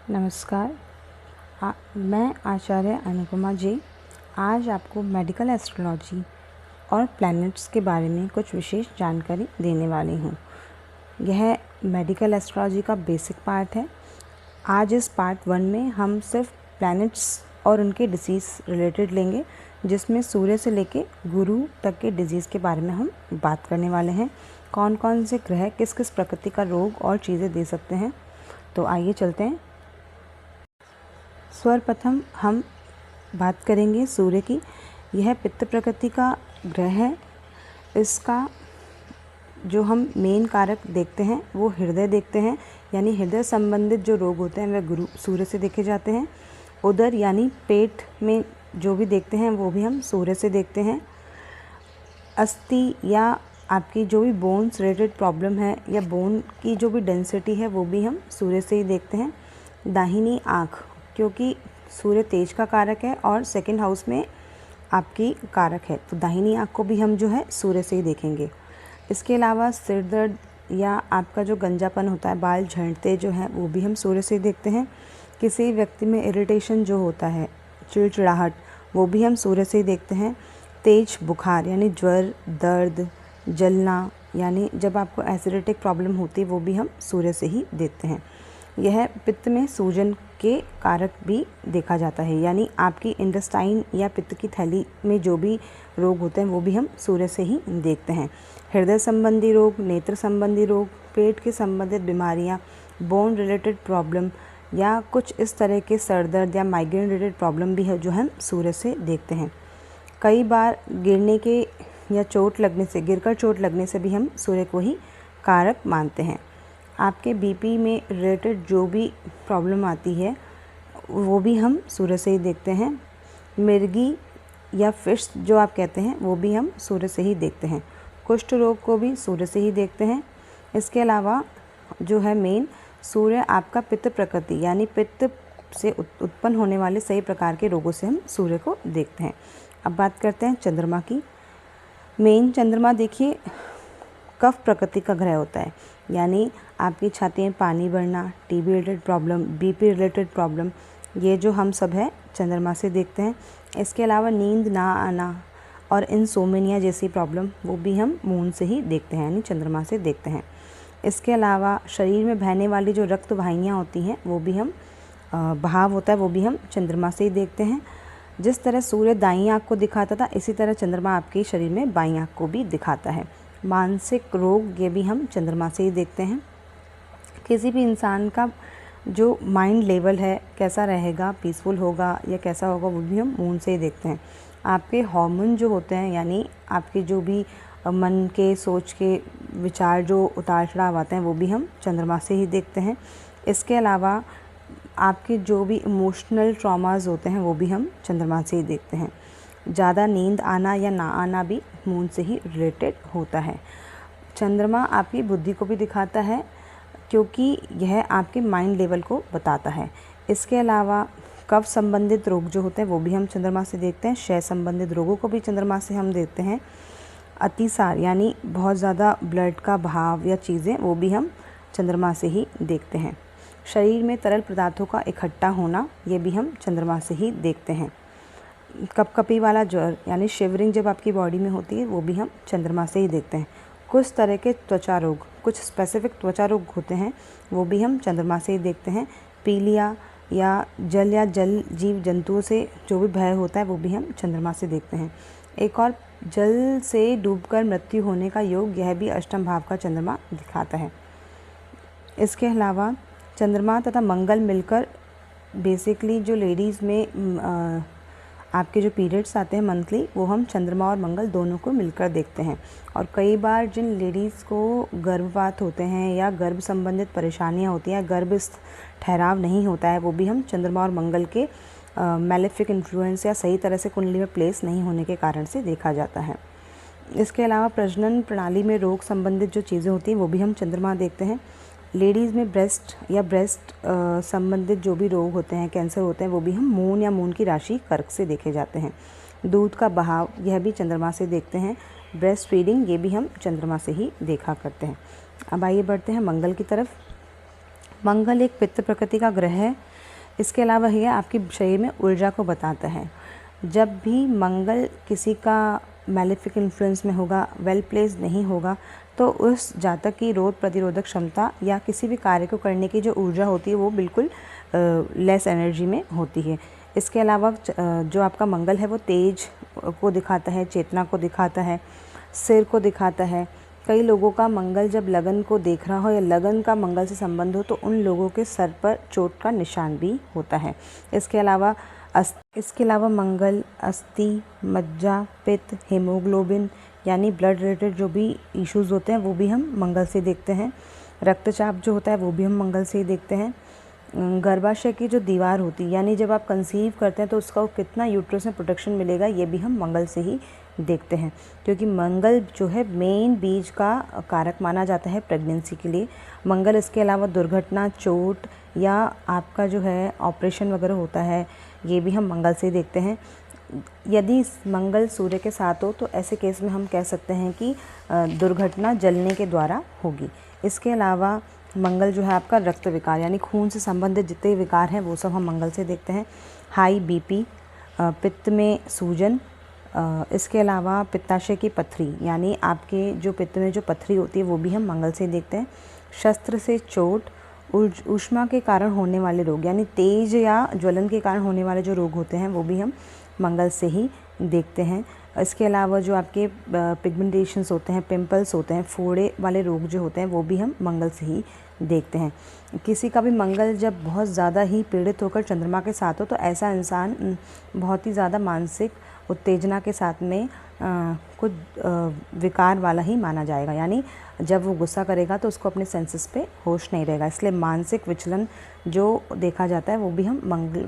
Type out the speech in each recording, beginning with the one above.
नमस्कार। मैं आचार्य अनुपमा जी आज आपको मेडिकल एस्ट्रोलॉजी और प्लैनेट्स के बारे में कुछ विशेष जानकारी देने वाली हूँ। यह मेडिकल एस्ट्रोलॉजी का बेसिक पार्ट है। आज इस पार्ट 1 में हम सिर्फ प्लैनेट्स और उनके डिसीज़ रिलेटेड लेंगे, जिसमें सूर्य से लेके गुरु तक के डिजीज़ के बारे में हम बात करने वाले हैं। कौन कौन से ग्रह किस किस प्रकृति का रोग और चीज़ें दे सकते हैं। तो आइए चलते हैं। सर्वप्रथम हम बात करेंगे सूर्य की। यह पित्त प्रकृति का ग्रह है। इसका जो हम मेन कारक देखते हैं वो हृदय देखते हैं, यानी हृदय संबंधित जो रोग होते हैं वह गुरु सूर्य से देखे जाते हैं। उदर यानी पेट में जो भी देखते हैं वो भी हम सूर्य से देखते हैं। अस्थि या आपकी जो भी बोन्स रिलेटेड प्रॉब्लम है या बोन की जो भी डेंसिटी है वो भी हम सूर्य से ही देखते हैं। दाहिनी आँख, क्योंकि सूर्य तेज का कारक है और सेकंड हाउस में आपकी कारक है, तो दाहिनी आँख को भी हम जो है सूर्य से ही देखेंगे। इसके अलावा सिर दर्द या आपका जो गंजापन होता है, बाल झड़ते जो हैं, वो भी हम सूर्य से ही देखते हैं। किसी व्यक्ति में इरिटेशन जो होता है, चिड़चिड़ाहट, वो भी हम सूर्य से ही देखते हैं। तेज बुखार यानी ज्वर, दर्द, जलना, यानी जब आपको एसिडिटिक प्रॉब्लम होती है वो भी हम सूर्य से ही देखते हैं। यह पित्त में सूजन के कारक भी देखा जाता है, यानी आपकी इंटेस्टाइन या पित्त की थैली में जो भी रोग होते हैं वो भी हम सूर्य से ही देखते हैं। हृदय संबंधी रोग, नेत्र संबंधी रोग, पेट के संबंधित बीमारियां, बोन रिलेटेड प्रॉब्लम या कुछ इस तरह के सर दर्द या माइग्रेन रिलेटेड प्रॉब्लम भी है जो हम सूर्य से देखते हैं। कई बार गिरने के या चोट लगने से, गिरकर चोट लगने से भी हम सूर्य को ही कारक मानते हैं। आपके बीपी में रिलेटेड जो भी प्रॉब्लम आती है वो भी हम सूर्य से ही देखते हैं। मिर्गी या फिश जो आप कहते हैं वो भी हम सूर्य से ही देखते हैं। कुष्ठ रोग को भी सूर्य से ही देखते हैं। इसके अलावा जो है मेन, सूर्य आपका पित्त प्रकृति यानी पित्त से उत्पन्न होने वाले सही प्रकार के रोगों से हम सूर्य को देखते हैं। अब बात करते हैं चंद्रमा की। मेन चंद्रमा देखिए कफ प्रकृति का ग्रह होता है, यानी आपकी छाती में पानी भरना, TB related problem, BP related problem, ये जो हम सब है चंद्रमा से देखते हैं। इसके अलावा नींद ना आना और इंसोम्निया जैसी प्रॉब्लम वो भी हम मून से ही देखते हैं, यानी चंद्रमा से देखते हैं। इसके अलावा शरीर में बहने वाली जो रक्त वाहिनियाँ होती हैं वो भी हम बहाव होता है वो भी हम चंद्रमा से ही देखते हैं। जिस तरह सूर्य दाईं आँख को दिखाता था, इसी तरह चंद्रमा आपके शरीर में बाईं आँख को भी दिखाता है। मानसिक रोग ये भी हम चंद्रमा से ही देखते हैं। किसी भी इंसान का जो माइंड लेवल है कैसा रहेगा, पीसफुल होगा या कैसा होगा, वो भी हम मून से ही देखते हैं। आपके हार्मोन जो होते हैं, यानी आपके जो भी मन के, सोच के, विचार जो उतार चढ़ाव आते हैं वो भी हम चंद्रमा से ही देखते हैं। इसके अलावा आपके जो भी इमोशनल ट्रॉमास होते हैं वो भी हम चंद्रमा से ही देखते हैं। ज़्यादा नींद आना या ना आना भी मून से ही रिलेटेड होता है। चंद्रमा आपकी बुद्धि को भी दिखाता है, क्योंकि यह आपके माइंड लेवल को बताता है। इसके अलावा कफ संबंधित रोग जो होते हैं वो भी हम चंद्रमा से देखते हैं। क्षय संबंधित रोगों को भी चंद्रमा से हम देखते हैं। अतिसार यानी बहुत ज़्यादा ब्लड का बहाव या चीज़ें, वो भी हम चंद्रमा से ही देखते हैं। शरीर में तरल पदार्थों का इकट्ठा होना, ये भी हम चंद्रमा से ही देखते हैं। कपकपी वाला ज्वर यानी शिवरिंग जब आपकी बॉडी में होती है वो भी हम चंद्रमा से ही देखते हैं। कुछ तरह के त्वचा रोग, कुछ स्पेसिफिक त्वचा रोग होते हैं वो भी हम चंद्रमा से ही देखते हैं। पीलिया या जल जीव जंतुओं से जो भी भय होता है वो भी हम चंद्रमा से देखते हैं। एक और, जल से डूबकर मृत्यु होने का योग, यह भी अष्टम भाव का चंद्रमा दिखाता है। इसके अलावा चंद्रमा तथा मंगल मिलकर बेसिकली जो लेडीज़ में आपके जो पीरियड्स आते हैं मंथली, वो हम चंद्रमा और मंगल दोनों को मिलकर देखते हैं। और कई बार जिन लेडीज़ को गर्भपात होते हैं या गर्भ संबंधित परेशानियां होती हैं, गर्भ ठहराव नहीं होता है, वो भी हम चंद्रमा और मंगल के मैलेफिक इन्फ्लुएंस या सही तरह से कुंडली में प्लेस नहीं होने के कारण से देखा जाता है। इसके अलावा प्रजनन प्रणाली में रोग संबंधित जो चीज़ें होती हैं वो भी हम चंद्रमा देखते हैं। लेडीज़ में ब्रेस्ट संबंधित जो भी रोग होते हैं, कैंसर होते हैं, वो भी हम मून या मून की राशि कर्क से देखे जाते हैं। दूध का बहाव, यह भी चंद्रमा से देखते हैं। ब्रेस्ट फीडिंग, ये भी हम चंद्रमा से ही देखा करते हैं। अब आइए बढ़ते हैं मंगल की तरफ। मंगल एक पित्त प्रकृति का ग्रह है। इसके अलावा यह आपके शरीर में ऊर्जा को बताता है। जब भी मंगल किसी का मैलेफिक इन्फ्लुएंस में होगा, वेल प्लेस्ड नहीं होगा, तो उस जातक की रोग प्रतिरोधक क्षमता या किसी भी कार्य को करने की जो ऊर्जा होती है वो बिल्कुल लेस एनर्जी में होती है। इसके अलावा जो आपका मंगल है वो तेज को दिखाता है, चेतना को दिखाता है, सिर को दिखाता है। कई लोगों का मंगल जब लगन को देख रहा हो या लगन का मंगल से संबंध हो तो उन लोगों के सर पर चोट का निशान भी होता है। इसके अलावा मंगल अस्थि, मज्जा, पित्त, हीमोग्लोबिन यानी ब्लड रिलेटेड जो भी इश्यूज़ होते हैं वो भी हम मंगल से देखते हैं। रक्तचाप जो होता है वो भी हम मंगल से ही देखते हैं। गर्भाशय की जो दीवार होती है यानी जब आप कंसीव करते हैं तो उसका कितना यूट्रस में प्रोटेक्शन मिलेगा ये भी हम मंगल से ही देखते हैं, क्योंकि मंगल जो है मेन बीज का कारक माना जाता है प्रेगनेंसी के लिए। मंगल इसके अलावा दुर्घटना, चोट या आपका जो है ऑपरेशन वगैरह होता है ये भी हम मंगल से देखते हैं। यदि मंगल सूर्य के साथ हो तो ऐसे केस में हम कह सकते हैं कि दुर्घटना जलने के द्वारा होगी। इसके अलावा मंगल जो है आपका रक्त विकार यानी खून से संबंधित जितने विकार हैं वो सब हम मंगल से देखते हैं। हाई बीपी, पित्त में सूजन, इसके अलावा पित्ताशय की पथरी यानी आपके जो पित्त में जो पथरी होती है वो भी हम मंगल से देखते हैं। शस्त्र से चोट, ऊष्मा के कारण होने वाले रोग यानी तेज या ज्वलन के कारण होने वाले जो रोग होते हैं वो भी हम मंगल से ही देखते हैं। इसके अलावा जो आपके पिगमेंटेशंस होते हैं, पिंपल्स होते हैं, फोड़े वाले रोग जो होते हैं वो भी हम मंगल से ही देखते हैं। किसी का भी मंगल जब बहुत ज़्यादा ही पीड़ित होकर चंद्रमा के साथ हो तो ऐसा इंसान बहुत ही ज़्यादा मानसिक उत्तेजना के साथ में कुछ विकार वाला ही माना जाएगा, यानी जब वो गुस्सा करेगा तो उसको अपने सेंसेस पे होश नहीं रहेगा। इसलिए मानसिक विचलन जो देखा जाता है वो भी हम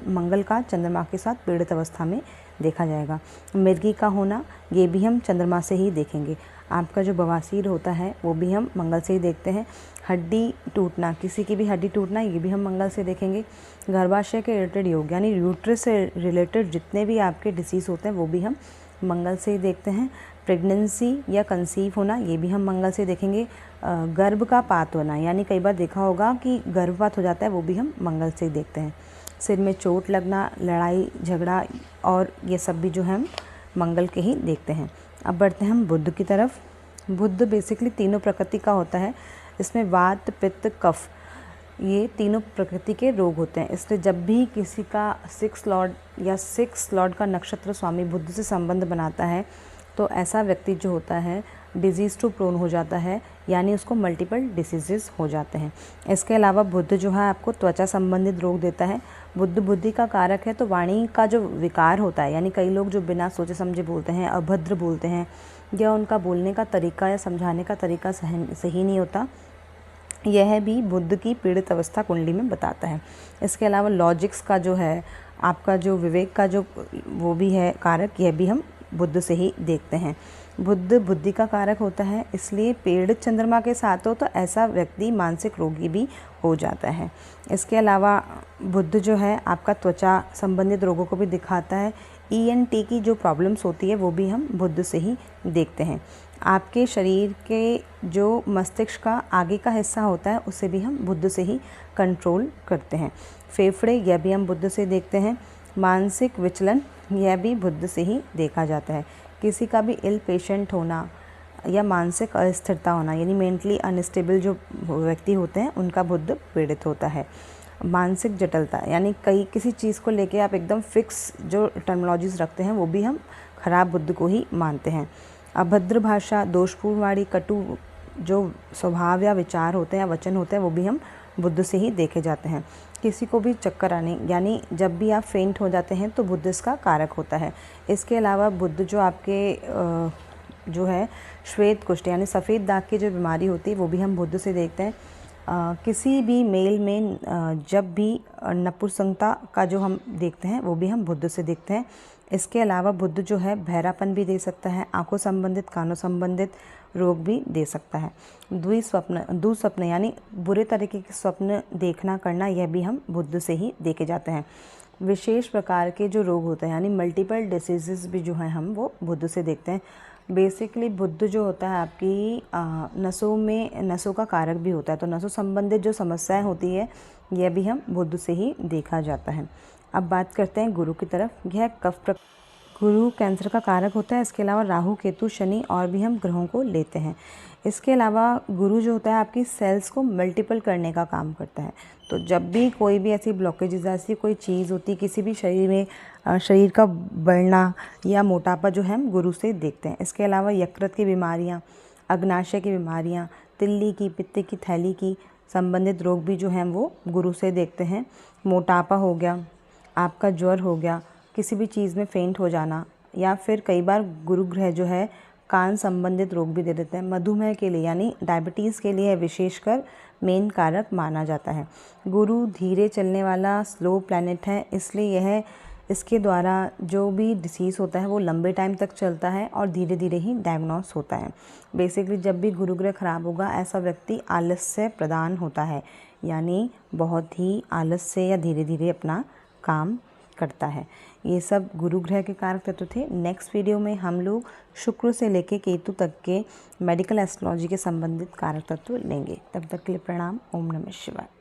मंगल का चंद्रमा के साथ पीड़ित अवस्था में देखा जाएगा। मिर्गी का होना ये भी हम चंद्रमा से ही देखेंगे। आपका जो बवासीर होता है वो भी हम मंगल से ही देखते हैं। हड्डी टूटना, किसी की भी हड्डी टूटना ये भी हम मंगल से देखेंगे। गर्भाशय के रिलेटेड योग यानी यूट्रस से रिलेटेड जितने भी आपके डिसीज़ होते हैं वो भी हम मंगल से ही देखते हैं। प्रेगनेंसी या कंसीव होना ये भी हम मंगल से देखेंगे। गर्भ का पात होना यानी कई बार देखा होगा कि गर्भपात हो जाता है वो भी हम मंगल से ही देखते हैं। सिर में चोट लगना, लड़ाई झगड़ा और ये सब भी जो है हम मंगल के ही देखते हैं। अब बढ़ते हैं हम बुध की तरफ। बुध बेसिकली तीनों प्रकृति का होता है। इसमें वात, पित्त, कफ ये तीनों प्रकृति के रोग होते हैं। इसलिए जब भी किसी का 6 लॉर्ड या 6 लॉर्ड का नक्षत्र स्वामी बुध से संबंध बनाता है तो ऐसा व्यक्ति जो होता है डिजीज़ टू प्रोन हो जाता है, यानी उसको मल्टीपल डिसीजेस हो जाते हैं। इसके अलावा बुध जो है आपको त्वचा संबंधित रोग देता है। बुध बुद्धि का कारक है तो वाणी का जो विकार होता है, यानी कई लोग जो बिना सोचे समझे बोलते हैं, अभद्र बोलते हैं या उनका बोलने का तरीका या समझाने का तरीका सही नहीं होता, यह भी बुध की पीड़ित अवस्था कुंडली में बताता है। इसके अलावा लॉजिक्स का जो है आपका जो विवेक का जो वो भी है कारक, यह भी हम बुध से ही देखते हैं। बुध बुद्धि का कारक होता है, इसलिए पीड़ित चंद्रमा के साथ हो तो ऐसा व्यक्ति मानसिक रोगी भी हो जाता है। इसके अलावा बुध जो है आपका त्वचा संबंधित रोगों को भी दिखाता है। ENT की जो प्रॉब्लम्स होती है वो भी हम बुध से ही देखते हैं। आपके शरीर के जो मस्तिष्क का आगे का हिस्सा होता है उसे भी हम बुध से ही कंट्रोल करते हैं। फेफड़े यह भी हम बुध से देखते हैं। मानसिक विचलन यह भी बुध से ही देखा जाता है। किसी का भी इल पेशेंट होना या मानसिक अस्थिरता होना यानी मेंटली अनस्टेबल जो व्यक्ति होते हैं उनका बुध पीड़ित होता है। मानसिक जटिलता यानी किसी चीज़ को लेके आप एकदम फिक्स जो टर्मिनोलॉजीज रखते हैं वो भी हम खराब बुध को ही मानते हैं। अभद्र भाषा, दोषपूर्ण वाणी, कटु जो स्वभाव या विचार होते हैं या वचन होते हैं वो भी हम बुध से ही देखे जाते हैं। किसी को भी चक्कर आने यानी जब भी आप फेंट हो जाते हैं तो बुध इसका कारक होता है। इसके अलावा बुध जो आपके जो है श्वेत कुष्ठ यानी सफ़ेद दाग की जो बीमारी होती है वो भी हम बुध से देखते हैं। किसी भी मेल में जब भी नपुंसकता का जो हम देखते हैं वो भी हम बुध से देखते हैं। इसके अलावा बुध जो है बहरापन भी दे सकता है, आंखों संबंधित, कानों संबंधित रोग भी दे सकता है। दुस्वप्न यानी बुरे तरीके के स्वप्न देखना करना, यह भी हम बुध से ही देखे जाते हैं। विशेष प्रकार के जो रोग होते हैं यानी मल्टीपल डिसीजेस भी जो हैं हम वो बुध से देखते हैं। बेसिकली बुध जो होता है आपकी नसों का कारक भी होता है, तो नसों संबंधित जो समस्याएं होती है यह भी हम बुध से ही देखा जाता है। अब बात करते हैं गुरु की तरफ। यह गुरु कैंसर का कारक होता है। इसके अलावा राहु, केतु, शनि और भी हम ग्रहों को लेते हैं। इसके अलावा गुरु जो होता है आपकी सेल्स को मल्टीपल करने का काम करता है। तो जब भी कोई भी ऐसी ब्लॉकेजेस, ऐसी कोई चीज़ होती है किसी भी शरीर में, शरीर का बढ़ना या मोटापा जो है हम गुरु से देखते हैं। इसके अलावा यकृत की बीमारियाँ, अग्नाशय की बीमारियाँ, तिल्ली की, पित्त की थैली की संबंधित रोग भी जो हैं वो गुरु से देखते हैं। मोटापा हो गया, आपका ज्वर हो गया, किसी भी चीज़ में फेंट हो जाना, या फिर कई बार गुरु ग्रह जो है कान संबंधित रोग भी दे देते हैं। मधुमेह के लिए यानी डायबिटीज़ के लिए विशेषकर मेन कारक माना जाता है। गुरु धीरे चलने वाला स्लो प्लैनेट है, इसलिए इसके द्वारा जो भी डिसीज़ होता है वो लंबे टाइम तक चलता है और धीरे धीरे ही डायग्नोस होता है। बेसिकली जब भी गुरु ग्रह खराब होगा ऐसा व्यक्ति आलस्य प्रदान होता है, यानी बहुत ही आलस से या धीरे धीरे अपना काम करता है। ये सब गुरु ग्रह के कारक तत्व थे। नेक्स्ट वीडियो में हम लोग शुक्र से लेके केतु तक के मेडिकल एस्ट्रोलॉजी के संबंधित कारक तत्व लेंगे। तब तक के लिए प्रणाम। ओम नमः शिवाय।